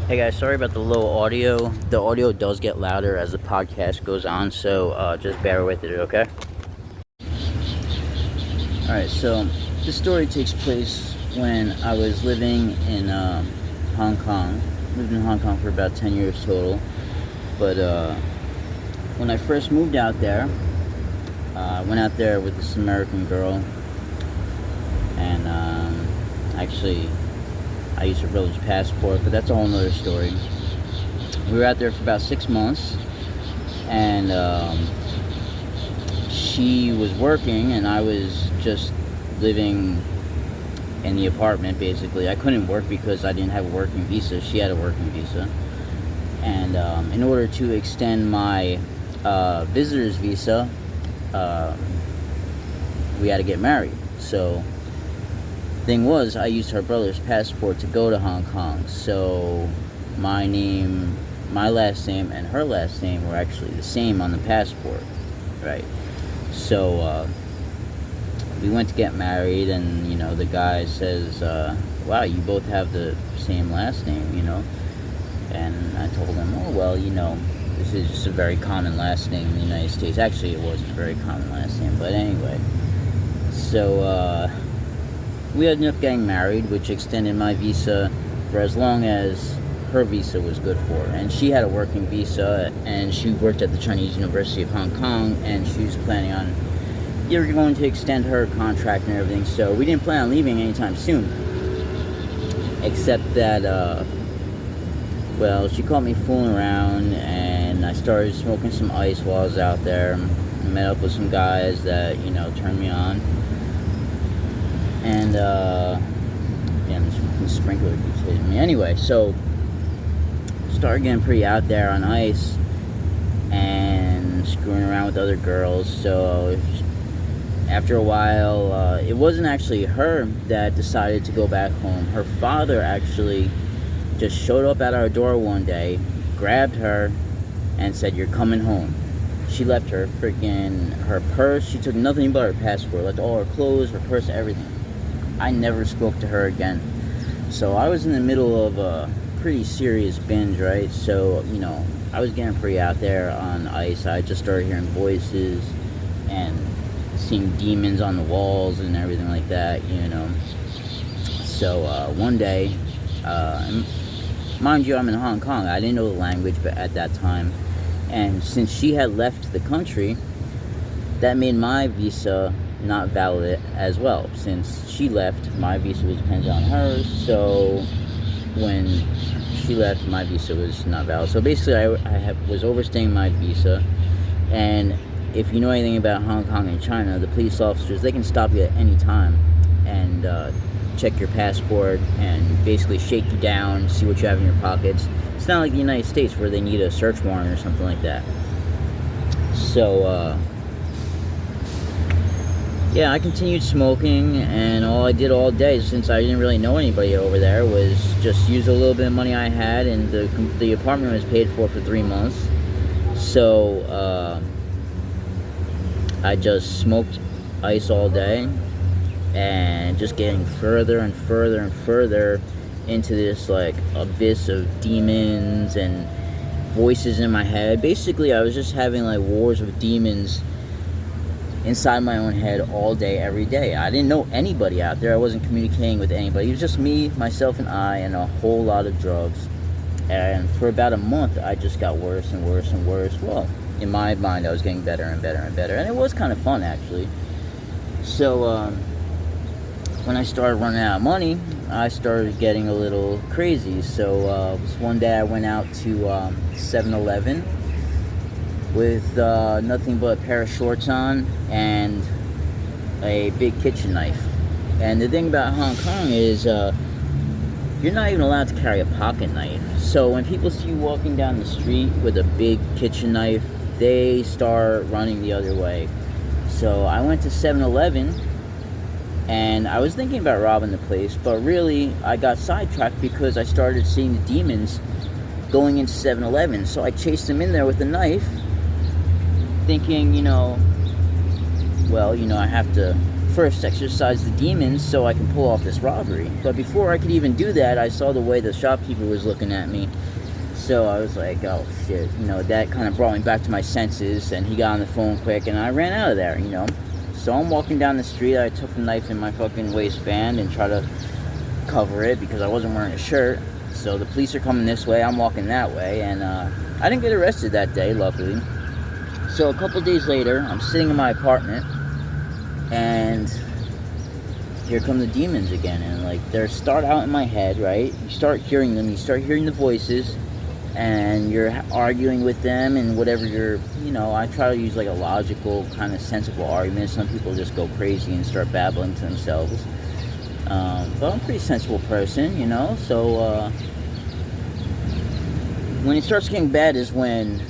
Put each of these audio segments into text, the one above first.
Hey guys, sorry about the low audio. The audio does get louder as the podcast goes on, so just bear with it, okay? Alright, so this story takes place when I was living in Hong Kong. Lived in Hong Kong for about 10 years total. But when I first moved out there, I went out there with this American girl. And actually, I used her brother's passport, but that's a whole nother story. We were out there for about 6 months, and she was working, and I was just living in the apartment, basically. I couldn't work because I didn't have a working visa. She had a working visa. And in order to extend my visitor's visa, we had to get married. So thing was, I used her brother's passport to go to Hong Kong, so my last name and her last name were actually the same on the passport, right? So we went to get married, and the guy says, wow, you both have the same last name, and I told him, oh, well, this is just a very common last name in the United States. Actually, it wasn't a very common last name, but anyway. So we ended up getting married, which extended my visa for as long as her visa was good for. And she had a working visa, and she worked at the Chinese University of Hong Kong, and she was planning on going to extend her contract and everything. So we didn't plan on leaving anytime soon, except that she caught me fooling around, and I started smoking some ice while I was out there. I met up with some guys that turned me on. And this fucking sprinkler keeps hitting me. Anyway, so started getting pretty out there on ice and screwing around with other girls. So after a while, it wasn't actually her that decided to go back home. Her father actually just showed up at our door one day, grabbed her, and said, "You're coming home." She left her purse. She took nothing but her passport, left all her clothes, her purse, everything. I never spoke to her again. So I was in the middle of a pretty serious binge, right? So, I was getting pretty out there on ice. I just started hearing voices and seeing demons on the walls and everything like that, So one day, mind you, I'm in Hong Kong. I didn't know the language at that time. And since she had left the country, that made my visa not valid as well. Since she left, my visa was dependent on hers. So when she left, my visa was not valid. So basically, I was overstaying my visa. And if you know anything about Hong Kong and China, the police officers, they can stop you at any time and check your passport and basically shake you down, see what you have in your pockets. It's not like the United States where they need a search warrant or something like that. So yeah, I continued smoking, and all I did all day, since I didn't really know anybody over there, was just use a little bit of money I had, and the apartment was paid for 3 months. So I just smoked ice all day, and just getting further and further and further into this abyss of demons and voices in my head. Basically, I was just having wars with demons inside my own head all day, every day. I didn't know anybody out there. I wasn't communicating with anybody. It was just me, myself, and I, and a whole lot of drugs. And for about a month, I just got worse and worse and worse. Well, in my mind, I was getting better and better and better. And it was kind of fun, actually. So when I started running out of money, I started getting a little crazy. So one day I went out to 7-Eleven with nothing but a pair of shorts on and a big kitchen knife. And the thing about Hong Kong is you're not even allowed to carry a pocket knife. So when people see you walking down the street with a big kitchen knife, they start running the other way. So I went to 7-Eleven, and I was thinking about robbing the place, but really I got sidetracked because I started seeing the demons going into 7-Eleven. So I chased them in there with a knife, thinking, I have to first exorcise the demons so I can pull off this robbery. But before I could even do that, I saw the way the shopkeeper was looking at me. So I was like, oh shit, that kind of brought me back to my senses, and he got on the phone quick, and I ran out of there, So I'm walking down the street, I took the knife in my fucking waistband and try to cover it because I wasn't wearing a shirt. So the police are coming this way, I'm walking that way, and I didn't get arrested that day, luckily. So a couple days later, I'm sitting in my apartment, and here come the demons again, and they start out in my head, right? You start hearing them, you start hearing the voices, and you're arguing with them, and whatever I try to use a logical, kind of sensible argument. Some people just go crazy and start babbling to themselves. But I'm a pretty sensible person, so when it starts getting bad is when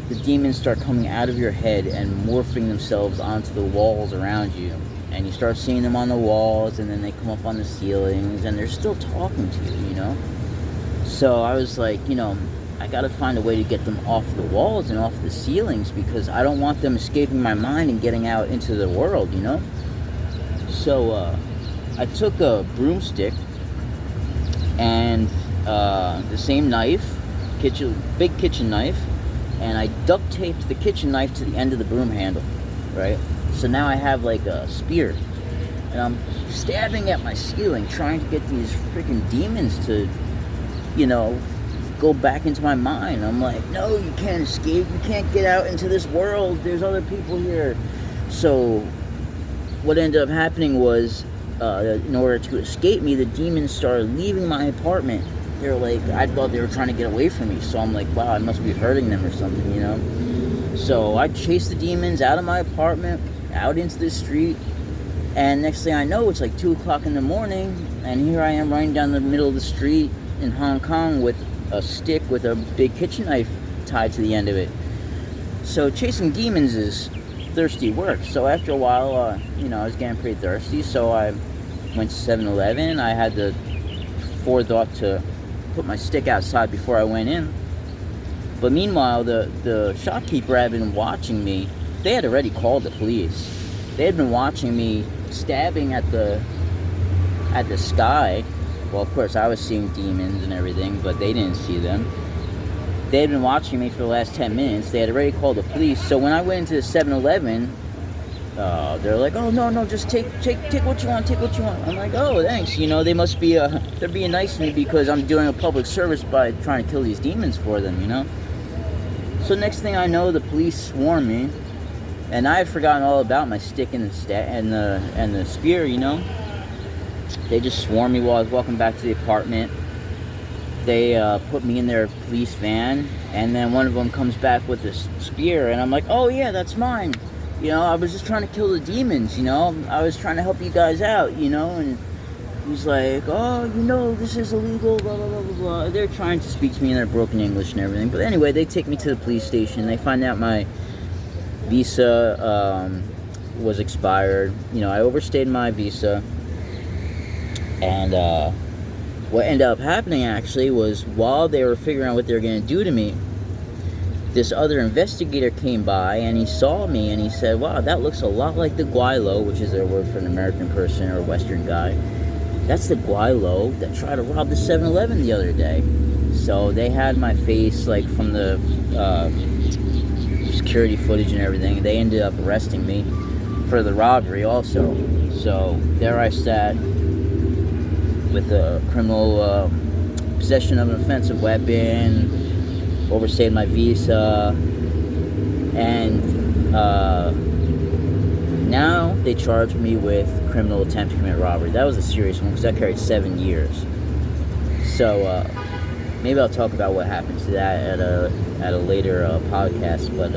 the demons start coming out of your head and morphing themselves onto the walls around you. And you start seeing them on the walls, and then they come up on the ceilings, and they're still talking to you, So I was like, I gotta find a way to get them off the walls and off the ceilings, because I don't want them escaping my mind and getting out into the world, So I took a broomstick and the same knife, big kitchen knife, and I duct taped the kitchen knife to the end of the broom handle, right? So now I have a spear, and I'm stabbing at my ceiling, trying to get these freaking demons to, go back into my mind. I'm like, no, you can't escape, you can't get out into this world, there's other people here. So what ended up happening was, in order to escape me, the demons started leaving my apartment. They're I thought they were trying to get away from me, so I'm like, wow, I must be hurting them or something, So I chased the demons out of my apartment, out into the street, and next thing I know, it's 2 o'clock in the morning, and here I am running down the middle of the street in Hong Kong with a stick with a big kitchen knife tied to the end of it. So chasing demons is thirsty work. So after a while, I was getting pretty thirsty, so I went to 7-Eleven. I had the forethought to put my stick outside before I went in. But meanwhile, the shopkeeper had been watching me. They had already called the police. They had been watching me stabbing at the sky. Well, of course, I was seeing demons and everything, but they didn't see them. They had been watching me for the last 10 minutes. They had already called the police. So when I went into the 7-Eleven, they're like, oh, no, just take what you want, take what you want. I'm like, oh, thanks. They must be, they're being nice to me because I'm doing a public service by trying to kill these demons for them, So next thing I know, the police swarm me, and I had forgotten all about my stick and the spear, They just swarmed me while I was walking back to the apartment. They put me in their police van, and then one of them comes back with a spear, and I'm like, oh yeah, that's mine. I was just trying to kill the demons, I was trying to help you guys out, and he's like, oh, this is illegal, blah, blah, blah, blah, blah. They're trying to speak to me in their broken English and everything. But anyway, they take me to the police station. They find out my visa was expired. I overstayed my visa. And what ended up happening, actually, was while they were figuring out what they were going to do to me, this other investigator came by, and he saw me, and he said, wow, that looks a lot like the Guaylo, which is their word for an American person or a Western guy. That's the Guaylo that tried to rob the 7-Eleven the other day. So they had my face, from the security footage and everything. They ended up arresting me for the robbery also. So there I sat with a criminal possession of an offensive weapon, overstayed my visa, and now they charged me with criminal attempt to commit robbery. That was a serious one because that carried 7 years. So maybe I'll talk about what happened to that at a later podcast. But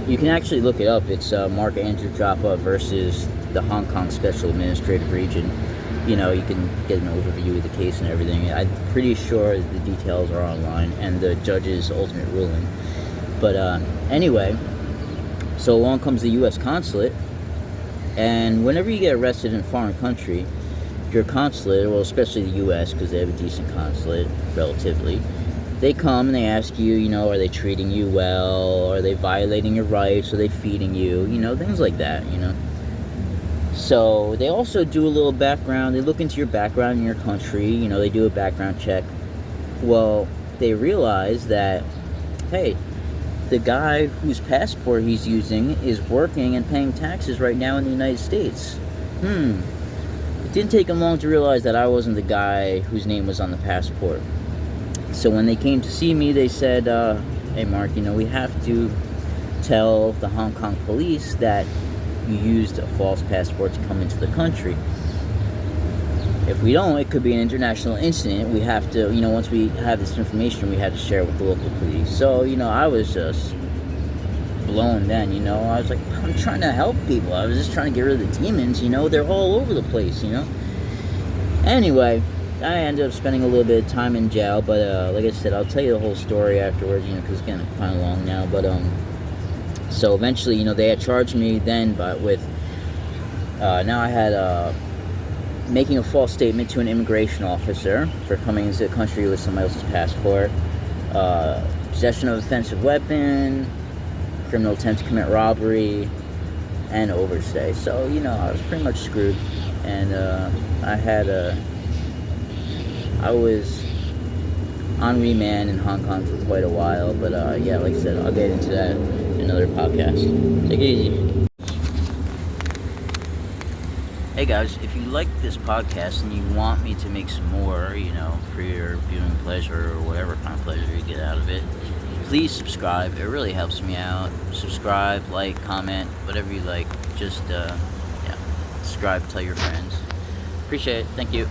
you can actually look it up. It's Mark Andrew Joppa versus the Hong Kong Special Administrative Region. You can get an overview of the case and everything. I'm pretty sure the details are online and the judge's ultimate ruling. But anyway, so along comes the U.S. consulate, and whenever you get arrested in a foreign country, your consulate, well, especially the U.S., because they have a decent consulate, relatively, they come and they ask you, are they treating you well? Are they violating your rights? Are they feeding you? Things like that, So they also do a little background. They look into your background in your country. You know, they do a background check. Well, they realize that, hey, the guy whose passport he's using is working and paying taxes right now in the United States. It didn't take them long to realize that I wasn't the guy whose name was on the passport. So when they came to see me, they said, hey, Mark, we have to tell the Hong Kong police that you used a false passport to come into the country. If we don't, it could be an international incident. We have to, once we have this information, we have to share it with the local police. So, I was just blown then, I was like, I'm trying to help people. I was just trying to get rid of the demons, they're all over the place, Anyway, I ended up spending a little bit of time in jail, but like I said, I'll tell you the whole story afterwards, because it's getting kind of long now. But so eventually, they had charged me then, but with now I had making a false statement to an immigration officer for coming into the country with somebody else's passport, possession of offensive weapon, criminal attempt to commit robbery, and overstay. So I was pretty much screwed, and I was on remand in Hong Kong for quite a while. But yeah, like I said, I'll get into that in another podcast. Take it easy. Hey guys, if you like this podcast and you want me to make some more, for your viewing pleasure or whatever kind of pleasure you get out of it, please subscribe. It really helps me out. Subscribe, like, comment, whatever you like. Just, subscribe, tell your friends. Appreciate it. Thank you.